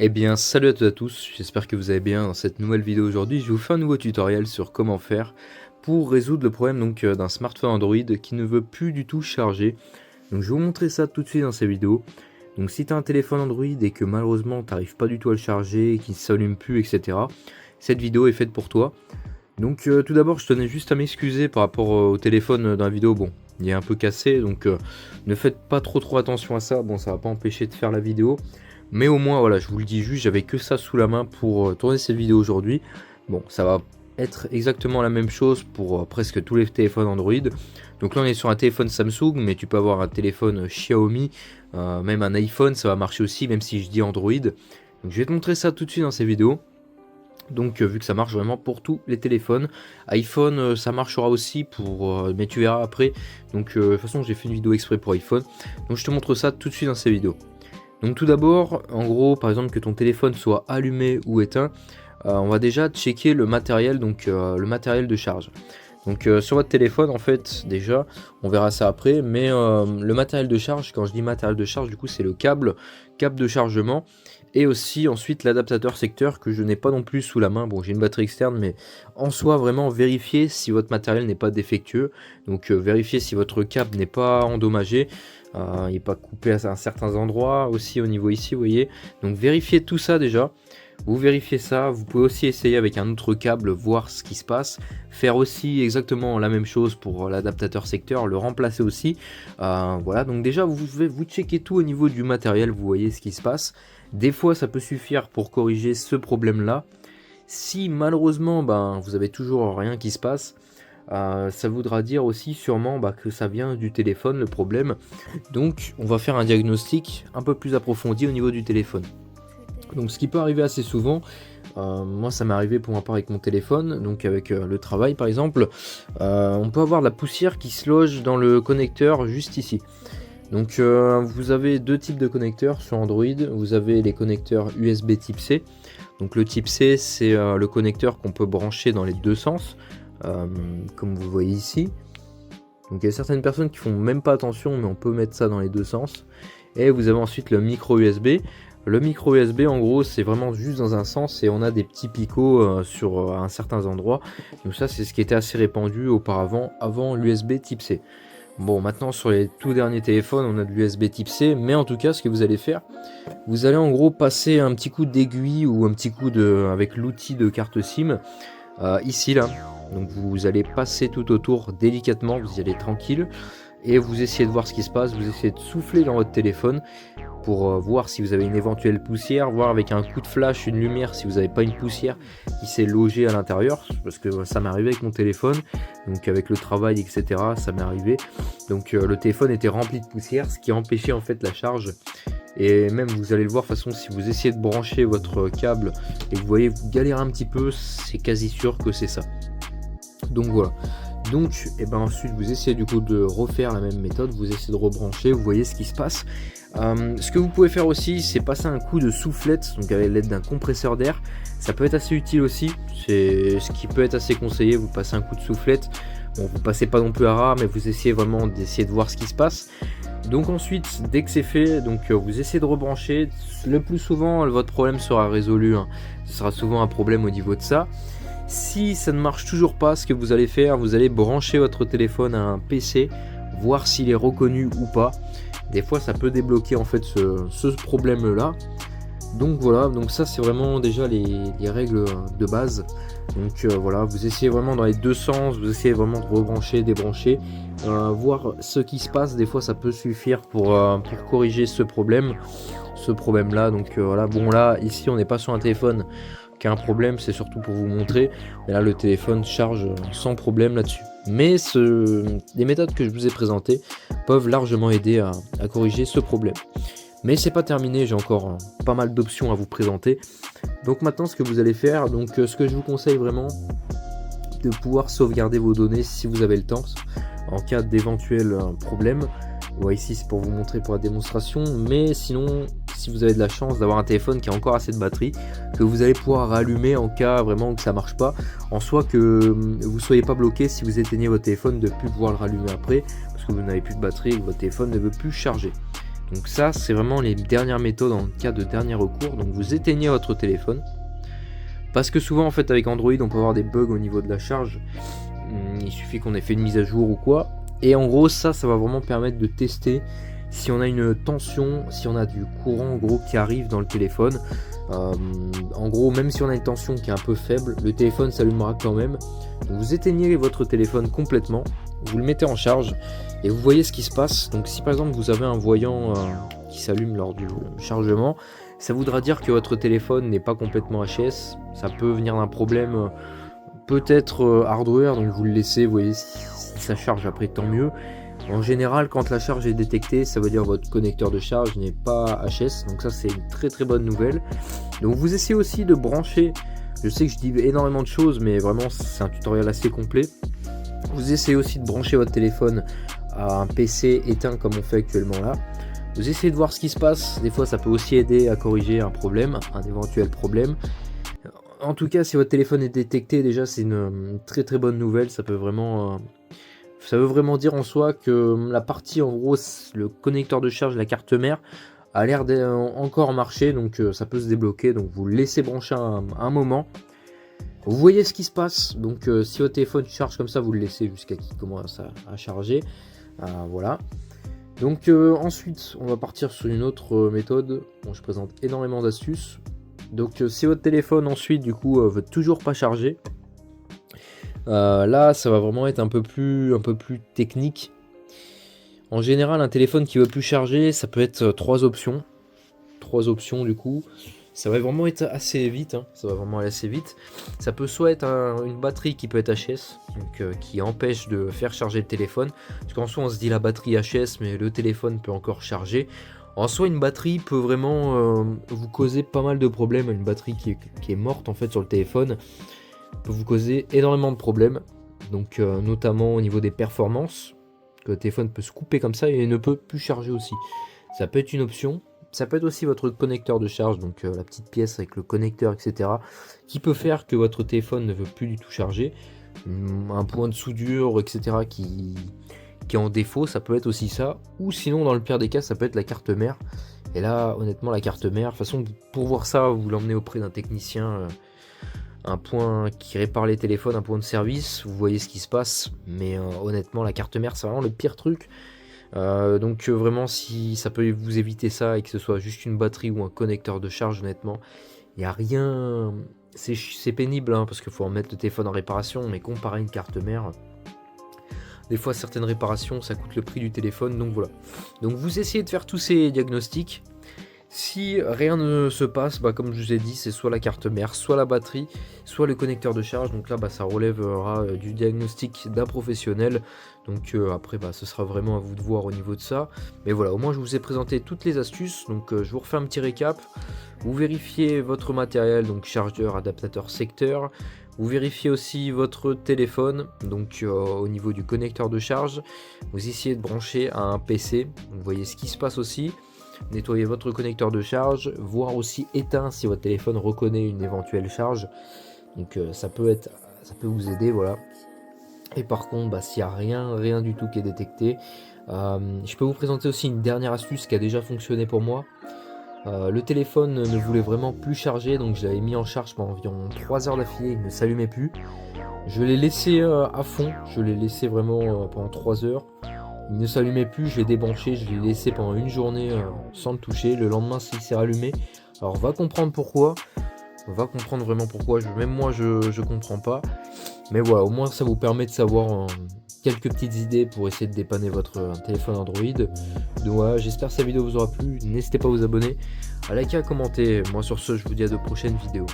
Eh bien, salut à toutes et à tous, j'espère que vous allez bien. Dans cette nouvelle vidéo aujourd'hui, je vous fais un nouveau tutoriel sur comment faire pour résoudre le problème d'un smartphone Android qui ne veut plus du tout charger. Donc je vais vous montrer ça tout de suite dans cette vidéo. Donc si tu as un téléphone Android et que malheureusement tu n'arrives pas du tout à le charger, qu'il ne s'allume plus, etc., cette vidéo est faite pour toi. Donc tout d'abord, je tenais juste à m'excuser par rapport au téléphone dans la vidéo. Bon, il est un peu cassé, donc ne faites pas trop attention à ça. Bon, ça va pas empêcher de faire la vidéo. Mais au moins, voilà, je vous le dis juste, j'avais que ça sous la main pour tourner cette vidéo aujourd'hui. Bon, ça va être exactement la même chose pour presque tous les téléphones Android. Donc là, on est sur un téléphone Samsung, mais tu peux avoir un téléphone Xiaomi, même un iPhone, ça va marcher aussi, même si je dis Android. Donc je vais te montrer ça tout de suite dans cette vidéo. Donc vu que ça marche vraiment pour tous les téléphones, iPhone ça marchera aussi pour, mais tu verras après. Donc de toute façon j'ai fait une vidéo exprès pour iPhone, donc je te montre ça tout de suite dans cette vidéo. Donc tout d'abord, en gros, par exemple que ton téléphone soit allumé ou éteint, on va déjà checker le matériel, donc le matériel de charge. Donc sur votre téléphone, en fait, déjà, on verra ça après, mais le matériel de charge, quand je dis matériel de charge, du coup, c'est le câble de chargement, et aussi ensuite l'adaptateur secteur que je n'ai pas non plus sous la main. Bon, j'ai une batterie externe, mais en soi, vraiment vérifier si votre matériel n'est pas défectueux, donc vérifier si votre câble n'est pas endommagé. Il n'est pas coupé à certains endroits aussi au niveau ici, vous voyez. Donc vérifiez tout ça déjà. Vous vérifiez ça. Vous pouvez aussi essayer avec un autre câble, voir ce qui se passe. Faire aussi exactement la même chose pour l'adaptateur secteur, le remplacer aussi. Voilà, donc déjà vous checkez tout au niveau du matériel, vous voyez ce qui se passe. Des fois ça peut suffire pour corriger ce problème là. Si malheureusement vous avez toujours rien qui se passe, ça voudra dire aussi sûrement que ça vient du téléphone le problème. Donc on va faire un diagnostic un peu plus approfondi au niveau du téléphone. Donc ce qui peut arriver assez souvent, moi ça m'est arrivé pour ma part avec mon téléphone, donc avec le travail par exemple, on peut avoir de la poussière qui se loge dans le connecteur juste ici. Donc vous avez deux types de connecteurs sur Android. Vous avez les connecteurs USB type C. Donc le type C c'est le connecteur qu'on peut brancher dans les deux sens. Comme vous voyez ici. Donc il y a certaines personnes qui font même pas attention, mais on peut mettre ça dans les deux sens. Et vous avez ensuite le micro USB. Le micro USB en gros c'est vraiment juste dans un sens et on a des petits picots sur un certain endroit. Donc ça c'est ce qui était assez répandu auparavant, avant l'USB type C. Bon, maintenant sur les tout derniers téléphones on a de l'USB type C, mais en tout cas ce que vous allez faire, vous allez en gros passer un petit coup d'aiguille ou un petit coup avec l'outil de carte SIM ici là. Donc vous allez passer tout autour délicatement, vous y allez tranquille et vous essayez de voir ce qui se passe, vous essayez de souffler dans votre téléphone pour voir si vous avez une éventuelle poussière, voir avec un coup de flash, une lumière si vous n'avez pas une poussière qui s'est logée à l'intérieur, parce que ça m'est arrivé avec mon téléphone, donc avec le travail etc, ça m'est arrivé. Donc le téléphone était rempli de poussière, ce qui empêchait en fait la charge. Et même vous allez le voir de toute façon, si vous essayez de brancher votre câble et que vous voyez vous galérez un petit peu, c'est quasi sûr que c'est ça. Donc voilà, donc ensuite vous essayez du coup de refaire la même méthode, vous essayez de rebrancher, vous voyez ce qui se passe. Ce que vous pouvez faire aussi c'est passer un coup de soufflette, donc avec l'aide d'un compresseur d'air, ça peut être assez utile aussi, c'est ce qui peut être assez conseillé, vous passez un coup de soufflette, bon vous passez pas non plus à ras mais vous essayez vraiment d'essayer de voir ce qui se passe. Donc ensuite dès que c'est fait, donc vous essayez de rebrancher, le plus souvent votre problème sera résolu, ce sera souvent un problème au niveau de ça. Si ça ne marche toujours pas, ce que vous allez faire, vous allez brancher votre téléphone à un PC, voir s'il est reconnu ou pas. Des fois ça peut débloquer en fait ce problème là. Donc voilà, donc ça c'est vraiment déjà les règles de base. Donc voilà, vous essayez vraiment dans les deux sens, vous essayez vraiment de rebrancher, débrancher, voir ce qui se passe. Des fois ça peut suffire pour corriger ce problème là. Donc voilà, bon là ici on n'est pas sur un téléphone qui a un problème, c'est surtout pour vous montrer, et là le téléphone charge sans problème là-dessus. Mais les méthodes que je vous ai présentées peuvent largement aider à corriger ce problème. Mais c'est pas terminé, j'ai encore pas mal d'options à vous présenter. Donc maintenant ce que vous allez faire, donc ce que je vous conseille vraiment, de pouvoir sauvegarder vos données si vous avez le temps, en cas d'éventuel problème. Ouais, ici c'est pour vous montrer pour la démonstration, mais sinon si vous avez de la chance d'avoir un téléphone qui a encore assez de batterie, que vous allez pouvoir rallumer en cas vraiment que ça marche pas, en soit que vous soyez pas bloqué si vous éteignez votre téléphone de plus pouvoir le rallumer après, parce que vous n'avez plus de batterie et que votre téléphone ne veut plus charger. Donc ça, c'est vraiment les dernières méthodes en cas de dernier recours. Donc vous éteignez votre téléphone. Parce que souvent en fait avec Android on peut avoir des bugs au niveau de la charge. Il suffit qu'on ait fait une mise à jour ou quoi. Et en gros ça va vraiment permettre de tester si on a une tension, si on a du courant en gros qui arrive dans le téléphone. En gros même si on a une tension qui est un peu faible, le téléphone s'allumera quand même. Donc vous éteignez votre téléphone complètement, vous le mettez en charge et vous voyez ce qui se passe. Donc si par exemple vous avez un voyant qui s'allume lors du chargement, ça voudra dire que votre téléphone n'est pas complètement HS. Ça peut venir d'un problème peut-être hardware, donc vous le laissez, vous voyez, si ça charge après tant mieux. En général, quand la charge est détectée, ça veut dire que votre connecteur de charge n'est pas HS, donc ça c'est une très très bonne nouvelle. Donc vous essayez aussi de brancher, je sais que je dis énormément de choses, mais vraiment c'est un tutoriel assez complet. Vous essayez aussi de brancher votre téléphone à un PC éteint comme on fait actuellement là. Vous essayez de voir ce qui se passe, des fois ça peut aussi aider à corriger un problème, un éventuel problème. En tout cas, si votre téléphone est détecté, déjà c'est une très très bonne nouvelle, ça veut vraiment dire en soi que la partie en gros, le connecteur de charge, la carte mère, a l'air encore marcher, donc ça peut se débloquer, donc vous le laissez brancher un moment. Vous voyez ce qui se passe, donc si votre téléphone charge comme ça, vous le laissez jusqu'à qu'il commence à charger, voilà. Donc ensuite, on va partir sur une autre méthode. Bon, je présente énormément d'astuces. Donc si votre téléphone ensuite du coup veut toujours pas charger, là ça va vraiment être un peu plus technique. En général, un téléphone qui veut plus charger, ça peut être trois options du coup. Ça va vraiment être assez vite, ça va vraiment aller assez vite. Ça peut soit être une batterie qui peut être HS, donc qui empêche de faire charger le téléphone. Parce qu'en soi on se dit la batterie HS, mais le téléphone peut encore charger. En soi une batterie peut vraiment vous causer pas mal de problèmes. Une batterie qui est morte en fait sur le téléphone peut vous causer énormément de problèmes. Donc notamment au niveau des performances, que le téléphone peut se couper comme ça et ne peut plus charger aussi. Ça peut être une option. Ça peut être aussi votre connecteur de charge, donc la petite pièce avec le connecteur, etc. qui peut faire que votre téléphone ne veut plus du tout charger. Un point de soudure, etc. qui est en défaut, ça peut être aussi ça. Ou sinon, dans le pire des cas, ça peut être la carte mère. Et là, honnêtement, la carte mère, de toute façon, pour voir ça, vous l'emmenez auprès d'un technicien, un point qui répare les téléphones, un point de service, vous voyez ce qui se passe. Mais honnêtement, la carte mère, c'est vraiment le pire truc. Donc vraiment si ça peut vous éviter ça et que ce soit juste une batterie ou un connecteur de charge, honnêtement il n'y a rien, c'est pénible parce qu'il faut remettre le téléphone en réparation, mais comparé à une carte mère, des fois certaines réparations ça coûte le prix du téléphone. Donc voilà, donc vous essayez de faire tous ces diagnostics. Si rien ne se passe, comme je vous ai dit, c'est soit la carte mère, soit la batterie, soit le connecteur de charge. Donc là, ça relèvera du diagnostic d'un professionnel. Donc après, ce sera vraiment à vous de voir au niveau de ça. Mais voilà, au moins je vous ai présenté toutes les astuces. Donc je vous refais un petit récap. Vous vérifiez votre matériel, donc chargeur, adaptateur, secteur. Vous vérifiez aussi votre téléphone, donc au niveau du connecteur de charge. Vous essayez de brancher à un PC. Vous voyez ce qui se passe aussi. Nettoyer votre connecteur de charge, voir aussi éteint si votre téléphone reconnaît une éventuelle charge. Donc ça peut vous aider, voilà. Et par contre, s'il n'y a rien du tout qui est détecté, je peux vous présenter aussi une dernière astuce qui a déjà fonctionné pour moi. Le téléphone ne voulait vraiment plus charger, donc je l'avais mis en charge pendant environ 3 heures d'affilée, il ne s'allumait plus. Je l'ai laissé à fond, je l'ai laissé vraiment pendant 3 heures. Il ne s'allumait plus, je l'ai débranché, je l'ai laissé pendant une journée sans le toucher. Le lendemain, il s'est rallumé. Alors, on va comprendre pourquoi. On va comprendre vraiment pourquoi. Même moi, je comprends pas. Mais voilà, au moins, ça vous permet de savoir quelques petites idées pour essayer de dépanner votre téléphone Android. Donc voilà, j'espère que cette vidéo vous aura plu. N'hésitez pas à vous abonner, à liker, à commenter. Moi, sur ce, je vous dis à de prochaines vidéos.